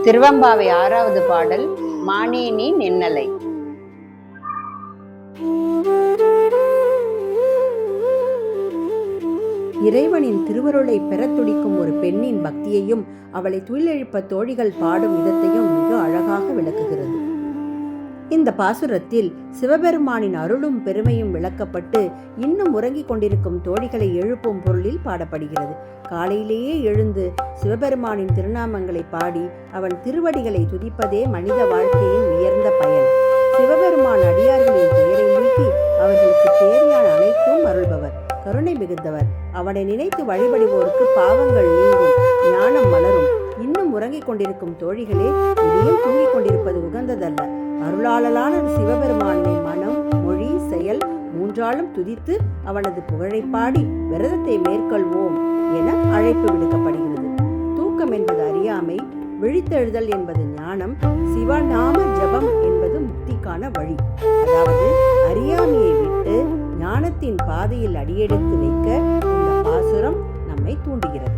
திருவெம்பாவை 6வது பாடல். மானேனி நென்னலை. இறைவனின் திருவருளை பெறத் துடிக்கும் ஒரு பெண்ணின் பக்தியையும் அவளை துயிலெழுப்ப தோழிகள் பாடும் விதத்தையும் மிக அழகாக விளக்குகிறது. இந்த பாசுரத்தில் சிவபெருமானின் அருளும் பெருமையும் விளக்கப்பட்டு இன்னும் உறங்கிக் கொண்டிருக்கும் தோழிகளை எழுப்பும் பொருளில் பாடப்படுகிறது. காலையிலேயே எழுந்து சிவபெருமானின் திருநாமங்களை பாடி அவன் திருவடிகளை துதிப்பதே மனித வாழ்க்கையின் உயர்ந்த பயன். சிவபெருமான் அடியார்களின் துயரை நீக்கி அவர்களுக்கு தேவையான அனைத்தும் அருள்பவர், கருணை மிகுந்தவர். அவனை நினைத்து வழிபடுவோருக்கு பாவங்கள் நீங்கும், ஞானம் மலரும். இன்னும் உறங்கிக் கொண்டிருக்கும் தோழிகளே, இதையும் தூங்கிக் கொண்டிருப்பது உகந்ததல்ல. அருளாளலான சிவபெருமானை மனம், மொழி, செயல் மூன்றாலும் துதித்து அவனது புகழை பாடி விரதத்தை மேற்கொள்வோம் என அழைப்பு விடுக்கப்படுகிறது. தூக்கம் என்பது அறியாமை, விழித்தெழுதல் என்பது ஞானம், சிவநாம ஜபம் என்பது முக்திக்கான வழி. அதாவது அறியாமையை விட்டு ஞானத்தின் பாதையில் அடியெடுத்து வைக்க இந்த பாசுரம் நம்மை தூண்டுகிறது.